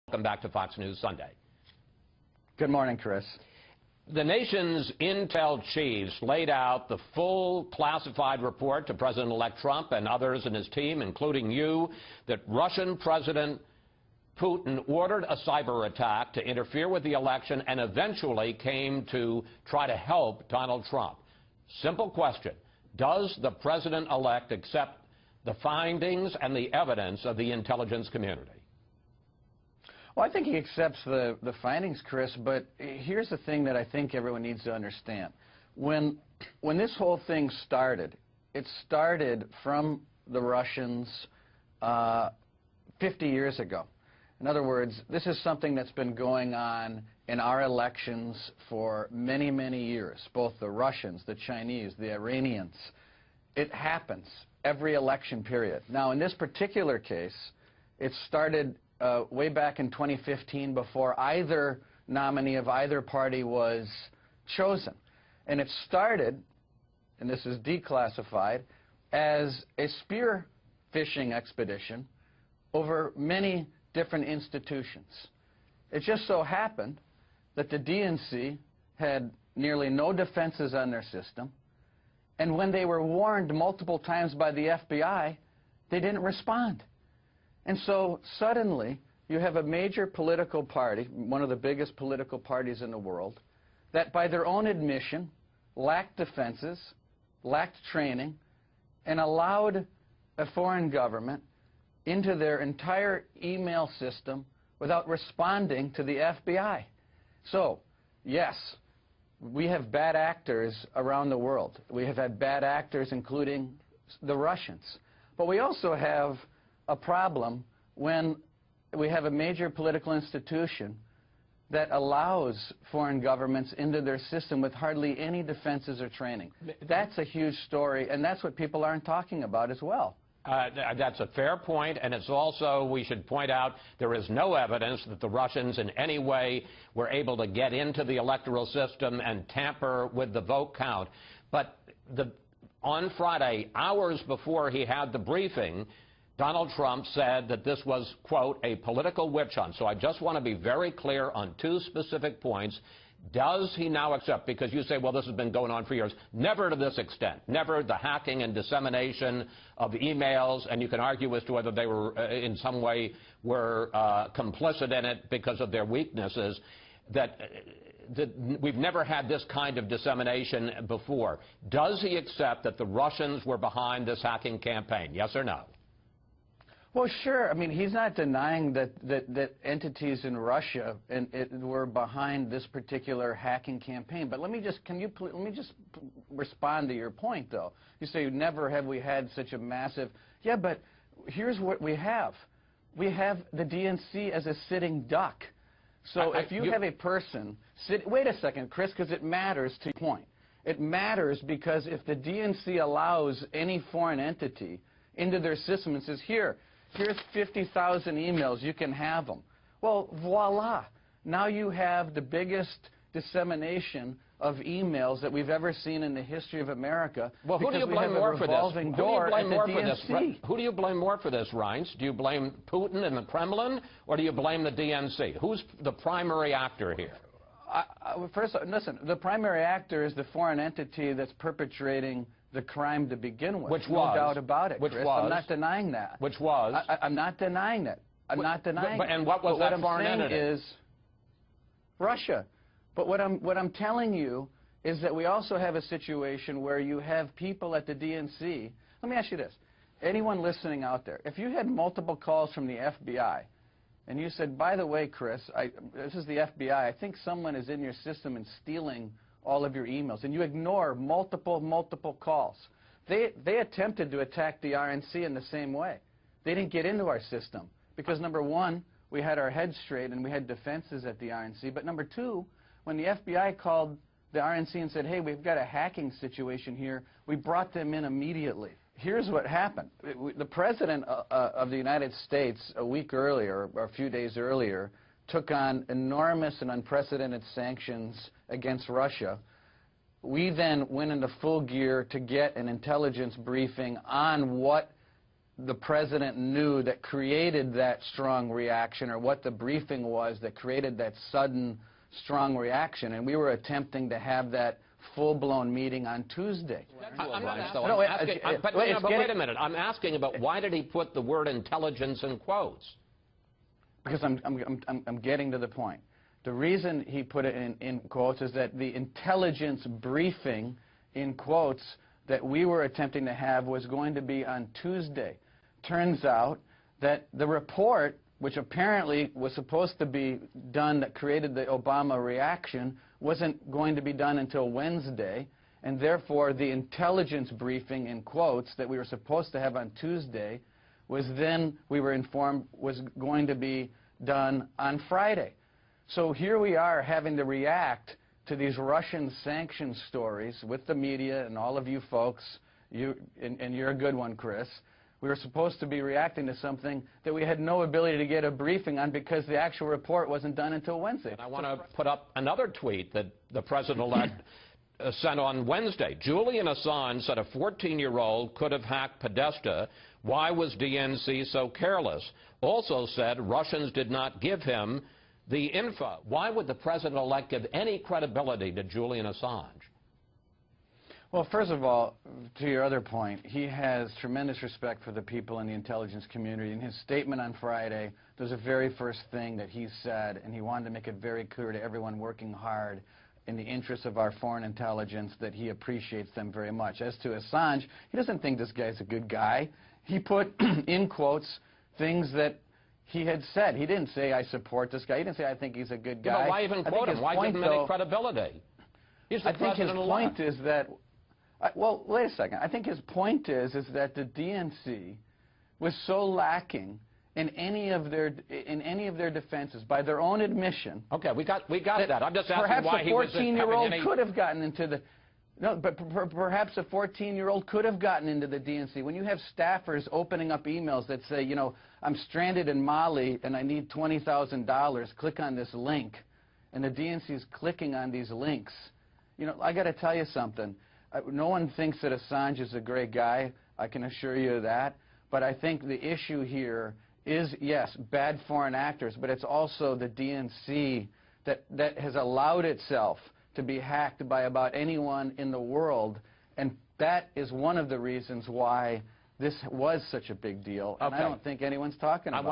Welcome back to Fox News Sunday. Good morning, Chris. The nation's intel chiefs laid out the full classified report to President-elect Trump and others in his team, including you, that Russian President Putin ordered a cyber attack to interfere with the election and eventually came to try to help Donald Trump. Simple question. Does the president-elect accept the findings and the evidence of the intelligence community? Well, I think he accepts the findings, Chris, but here's the thing that I think everyone needs to understand. When this whole thing started, it started from the Russians 50 years ago. In other words, this is something that's been going on in our elections for many, many years, both the Russians, the Chinese, the Iranians. It happens every election period. Now, in this particular case, it started way back in 2015 before either nominee of either party was chosen. And it started, and this is declassified, as a spear phishing expedition over many different institutions. It just so happened that the DNC had nearly no defenses on their system, and when they were warned multiple times by the FBI, they didn't respond. And so suddenly you have a major political party, one of the biggest political parties in the world, that by their own admission lacked defenses, lacked training, and allowed a foreign government into their entire email system without responding to the FBI. So, yes, we have bad actors around the world. We have had bad actors, including the Russians. But we also have a problem when we have a major political institution that allows foreign governments into their system with hardly any defenses or training. That's a huge story, and that's what people aren't talking about as well. That's a fair point, and it's also, we should point out, there is no evidence that the Russians in any way were able to get into the electoral system and tamper with the vote count. But on Friday, hours before he had the briefing, Donald Trump said that this was, quote, a political witch hunt. So I just want to be very clear on two specific points. Does he now accept, because you say, well, this has been going on for years, never to this extent, never the hacking and dissemination of emails, and you can argue as to whether they were in some way were complicit in it because of their weaknesses, that we've never had this kind of dissemination before. Does he accept that the Russians were behind this hacking campaign, yes or no? Well, sure. I mean, he's not denying that entities in Russia were behind this particular hacking campaign. But let me just respond to your point, though. You say, never have we had such a massive. Yeah, but here's what we have. We have the DNC as a sitting duck. So if you have a person wait a second, Chris, because it matters to your point. It matters because if the DNC allows any foreign entity into their system and says, here's 50,000 emails, you can have them. Well, voila. Now you have the biggest dissemination of emails that we've ever seen in the history of America. Well, who do you blame more for this? Who do you blame more for this, Reince? Do you blame Putin and the Kremlin, or do you blame the DNC? Who's the primary actor here? First, listen, the primary actor is the foreign entity that's perpetrating the crime to begin with. Which was? No doubt about it, Which Chris. was? I'm not denying that. Which was? I'm not denying that. I'm not denying it. And what was that foreign entity? What I'm saying is Russia. But what I'm telling you is that we also have a situation where you have people at the DNC. Let me ask you this. Anyone listening out there, if you had multiple calls from the FBI, and you said, by the way, Chris, this is the FBI, I think someone is in your system and stealing all of your emails, and you ignore multiple calls. They attempted to attack the RNC in the same way. They didn't get into our system because, number one, we had our heads straight and we had defenses at the RNC, but number two, when the FBI called the RNC and said, hey, we've got a hacking situation here, we brought them in immediately. Here's what happened. The President of the United States a week earlier, or a few days earlier, took on enormous and unprecedented sanctions against Russia. We then went into full gear to get an intelligence briefing on what the president knew that created that strong reaction, or what the briefing was that created that sudden strong reaction. And we were attempting to have that full-blown meeting on Tuesday. I'm not asking, but wait a minute. I'm asking about why did he put the word intelligence in quotes? Because I'm getting to the point. The reason he put it in quotes is that the intelligence briefing, in quotes, that we were attempting to have was going to be on Tuesday. Turns out that the report, which apparently was supposed to be done, that created the Obama reaction, wasn't going to be done until Wednesday, and therefore the intelligence briefing, in quotes, that we were supposed to have on Tuesday was then, we were informed, was going to be done on Friday. So here we are having to react to these Russian sanctions stories with the media and all of you folks, and you're a good one, Chris. We were supposed to be reacting to something that we had no ability to get a briefing on because the actual report wasn't done until Wednesday. And I want to put up another tweet that the president-elect sent on Wednesday. Julian Assange said a 14-year-old could have hacked Podesta. Why was DNC so careless? Also said Russians did not give him the info. Why would the president-elect give any credibility to Julian Assange? Well, first of all, to your other point, he has tremendous respect for the people in the intelligence community. In his statement on Friday, there's a very first thing that he said, and he wanted to make it very clear to everyone working hard in the interests of our foreign intelligence that he appreciates them very much. As to Assange, he doesn't think this guy's a good guy. He put, in quotes, things that he had said. He didn't say, I support this guy. He didn't say, I think he's a good guy. Yeah, but why even quote him? Why give him any credibility? He's the president-elect. I think his point is that, well, wait a second. I think his point is that the DNC was so lacking in any of their defenses, by their own admission. Okay, we got that. I'm just asking why he was having any... Perhaps a 14-year-old could have gotten into the... No, but perhaps a 14-year-old could have gotten into the DNC. When you have staffers opening up emails that say, you know, I'm stranded in Mali and I need $20,000, click on this link, and the DNC is clicking on these links, you know, I got to tell you something. No one thinks that Assange is a great guy. I can assure you of that. But I think the issue here is, yes, bad foreign actors, but it's also the DNC that has allowed itself to be hacked by about anyone in the world, and that is one of the reasons why this was such a big deal, and I don't think anyone's talking about it.